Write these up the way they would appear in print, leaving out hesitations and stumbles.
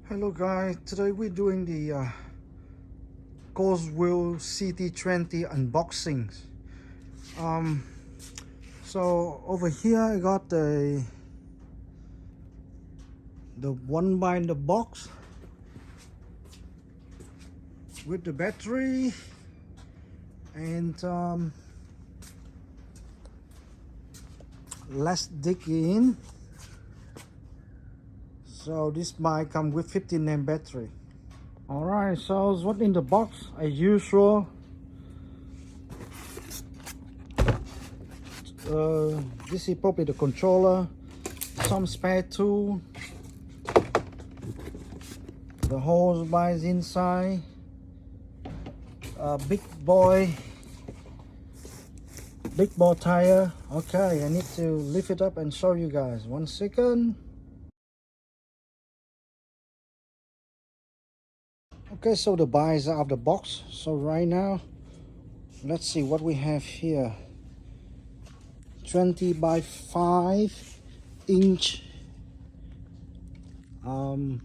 Hello guys, today we're doing the Coswheel CT20 unboxings. So over here I got the one by the box with the battery, and let's dig in. So this bike comes with 15 amp battery. Alright, so what's in the box as usual? This is probably the controller, some spare tool, the hose by inside, big boy tire. Okay, I need to lift it up and show you guys. 1 second. Okay, so the bikes are out of the box. So right now, let's see what we have here. 20 by 5 inch 20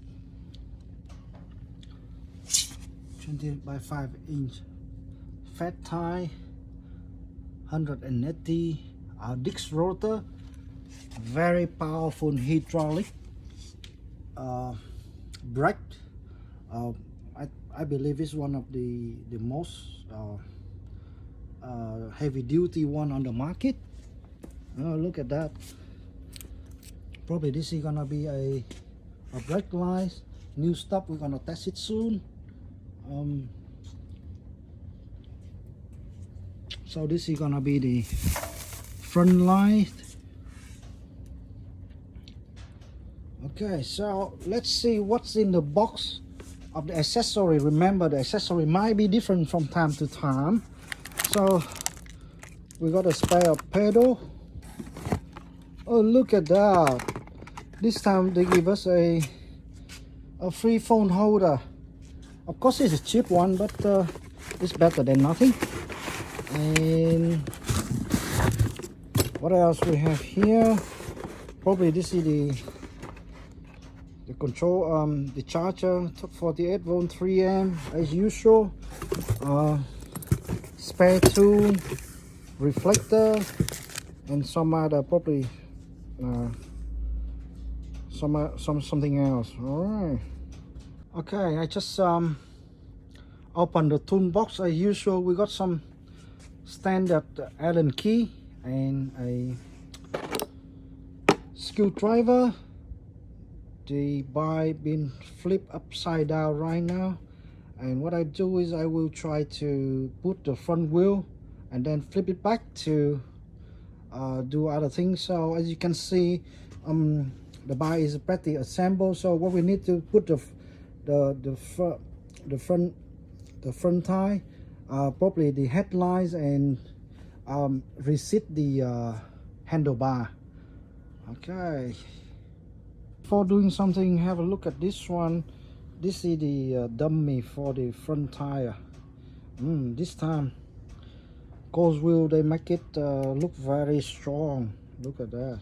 by 5 inch fat tire, 180 disc rotor, very powerful hydraulic brake. I believe it's one of the most heavy duty one on the market. Oh, look at that. Probably this is gonna be a brake light, new stuff. We're gonna test it soon. So this is gonna be the front light. Okay, so let's see what's in the box of the accessory. Remember, the accessory might be different from time to time. So we got a spare pedal. Oh, look at that. This time they give us a free phone holder. Of course it's a cheap one, but it's better than nothing. And what else we have here? Probably this is the control, the charger, 48 volt 3 amp as usual. Spare tool, reflector, and some other probably something else. All right. Okay, I just opened the toolbox as usual. We got some standard Allen key and a screwdriver. The bike been flipped upside down right now, and what I do is I will try to put the front wheel and then flip it back to do other things. So as you can see, the bike is pretty assembled. So what we need to put the front tire, probably the headlights, and reset the handlebar. Okay. Before doing something, have a look at this one. This is the dummy for the front tire. This time Coswheel, they make it look very strong. Look at that.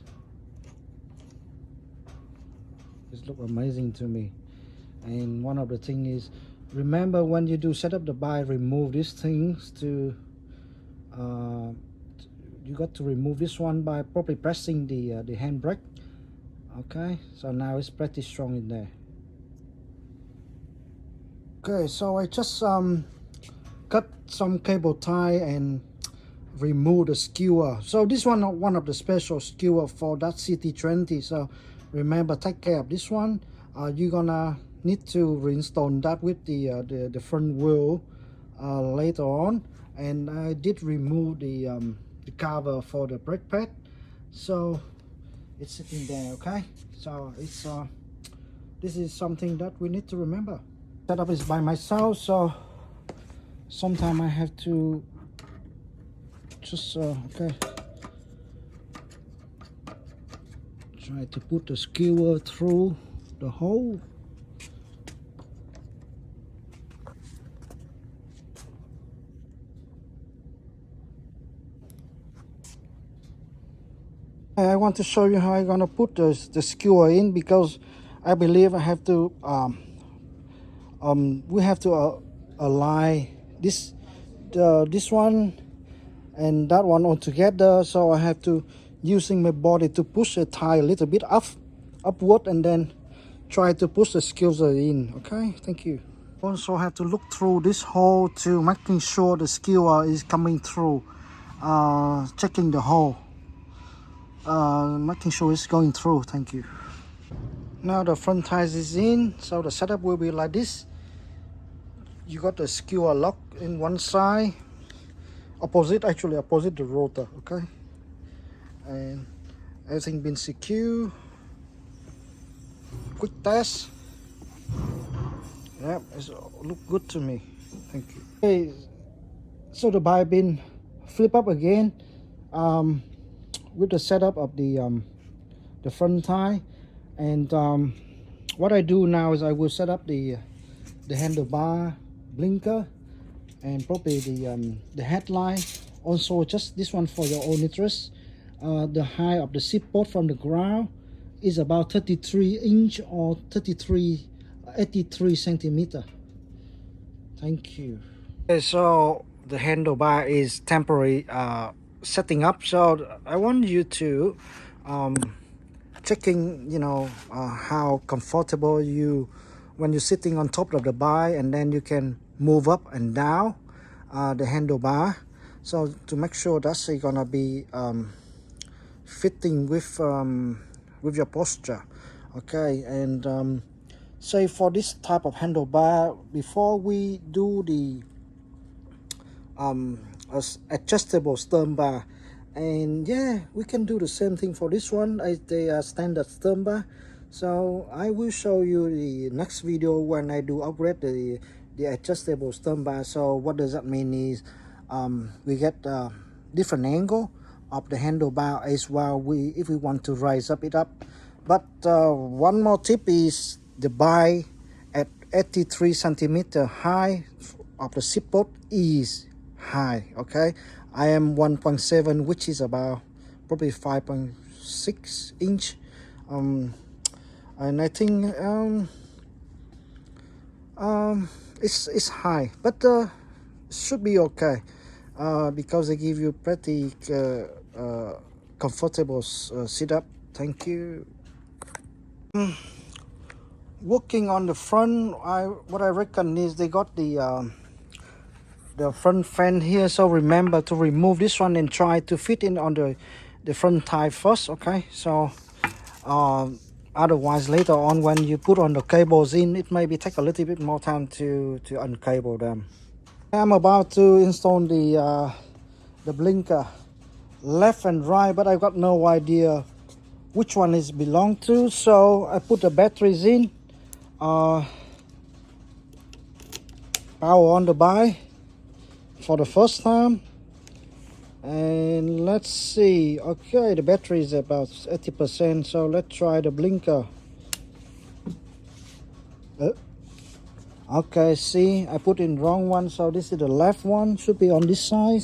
It looks amazing to me. And one of the things is, remember when you do set up the bike, remove these things to you got to remove this one by probably pressing the handbrake. Okay, so now it's pretty strong in there. Okay, so I just cut some cable tie and remove the skewer. So this one of the special skewer for that CT20. So remember, take care of this one. You're gonna need to reinstall that with the front wheel later on. And I did remove the cover for the brake pad, so it's sitting there. Okay, so it's this is something that we need to remember. Setup is by myself, so sometimes I have to just okay, try to put the skewer through the hole. I want to show you how I'm gonna put the skewer in, because I believe I have to we have to align this one and that one all together. So I have to using my body to push the tire a little bit upward, and then try to push the skewer in. Okay, thank you. Also have to look through this hole to making sure the skewer is coming through, checking the hole, making sure it's going through. Thank you. Now the front tires is in, so the setup will be like this. You got the skewer lock in one side, opposite the rotor. Okay, and everything been secure. Quick test. Yeah, it look good to me. Thank you. Okay, so the bar been flip up again, with the setup of the front tire, and what I do now is I will set up the handlebar, blinker, and probably the headlight. Also, just this one for your own interest. The height of the seat port from the ground is about 33 inch or 83 centimeter. Thank you. Okay, so the handlebar is temporary setting up, so I want you to checking, how comfortable you when you're sitting on top of the bar, and then you can move up and down the handlebar, so to make sure that's gonna be fitting with your posture. Okay, and say for this type of handlebar, before we do the adjustable stern bar, and yeah, we can do the same thing for this one as the standard stern bar. So I will show you the next video when I do upgrade the adjustable stern bar. So what does that mean is we get different angle of the handlebar as well, if we want to raise it up. But one more tip is the bar at 83 centimeter high of the seat port is high. Okay, I am 1.7, which is about probably 5.6 inch, and I think it's high, but should be okay, because they give you pretty comfortable sit up. Thank you. Working on the front, what I reckon is they got the front fend here, so remember to remove this one and try to fit in on the front tire first. Okay, so otherwise later on when you put on the cables in, it maybe take a little bit more time to uncable them. I'm about to install the blinker left and right, but I've got no idea which one is belong to, so I put the batteries in, power on the bike for the first time, and let's see. Okay, the battery is about 80%, so let's try the blinker. Okay, see, I put in wrong one, so this is the left one, should be on this side.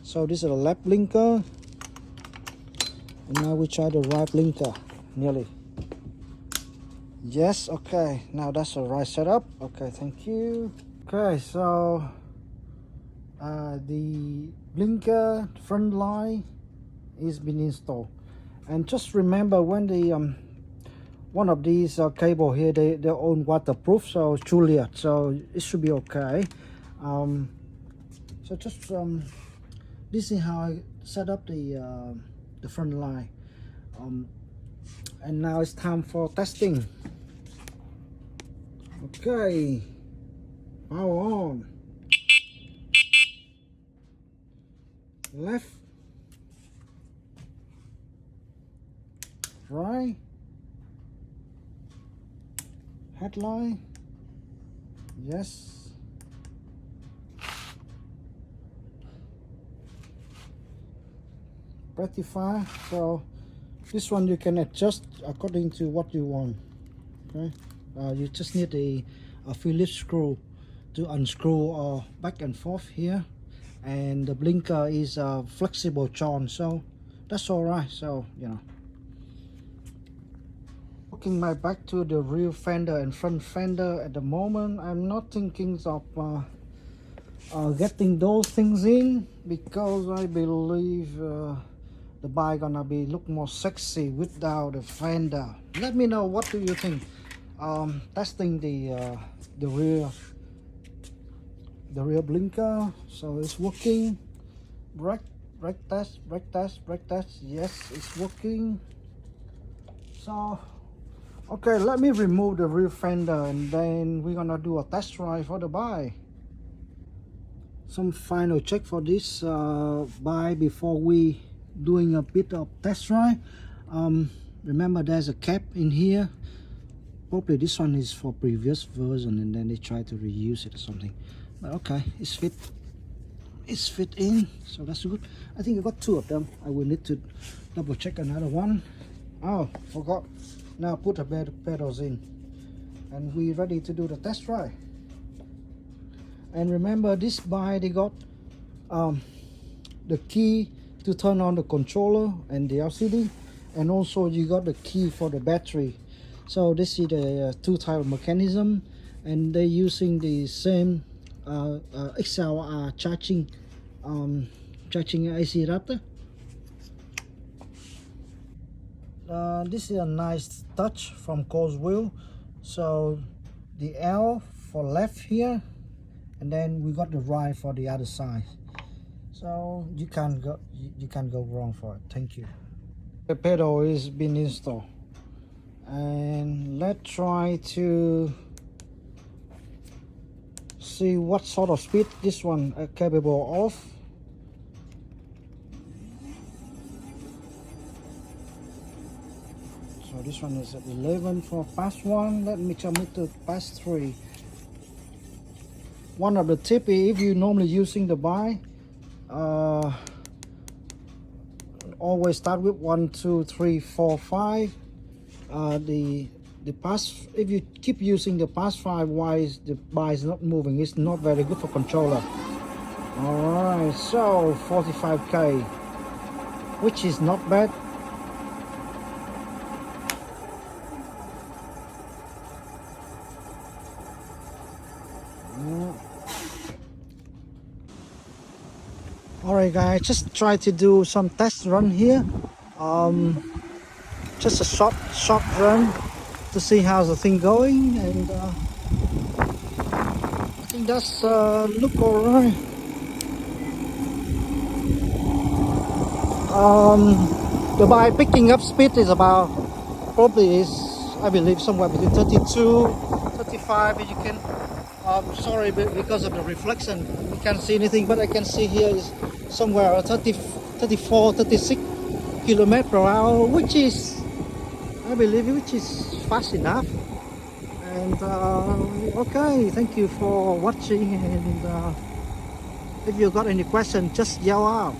So this is the left blinker, and now we try the right blinker. Nearly. Yes, okay, now that's the right setup. Okay, thank you. Okay, so the blinker front light is been installed, and just remember when the one of these cable here, they're own waterproof, so Juliet, so it should be okay. So just this is how I set up the front light, and now it's time for testing. Okay, power on. Left, right, headlight, yes, rectifier. So this one you can adjust according to what you want. Okay, you just need a Phillips screw to unscrew back and forth here, and the blinker is a flexible joint, so that's all right. So working my back to the rear fender and front fender at the moment. I'm not thinking of getting those things in because I believe the bike gonna be look more sexy without the fender. Let me know, what do you think? Testing the rear blinker, so it's working. Brake test. Yes, it's working. So okay, let me remove the rear fender and then we're gonna do a test drive for the bike. Some final check for this bike before we doing a bit of test drive. Remember, there's a cap in here. Probably this one is for previous version and then they try to reuse it or something, but okay, it's fit in, so that's good. I think I got two of them. I will need to double check another one. Oh, forgot. Now put the pedals in and we ready to do the test drive. And remember, this bike they got the key to turn on the controller and the LCD, and also you got the key for the battery. So this is the two type of mechanism, and they're using the same XLR charging AC adapter. This is a nice touch from Coswheel. So the L for left here, and then we got the right for the other side. So you can't go wrong for it. Thank you. The pedal is been installed, and let's try to see what sort of speed this one is capable of. So this one is at 11 for past 1. Let me commit to past 3. One of the tips, if you're normally using the bike, always start with 1, 2, 3, 4, 5. The pass, if you keep using the pass 5 while the bike is not moving, it's not very good for controller. Alright, so 45k, which is not bad. Alright guys, just try to do some test run here. Just a short run to see how's the thing going, and I think that's look alright. The bike picking up speed is about, probably is, I believe, somewhere between 32, 35. You can, sorry, because of the reflection, we can't see anything, but I can see here is somewhere 30, 34, 36 km/h, which is, I believe, which is fast enough. And okay, thank you for watching, and if you got any question, just yell out.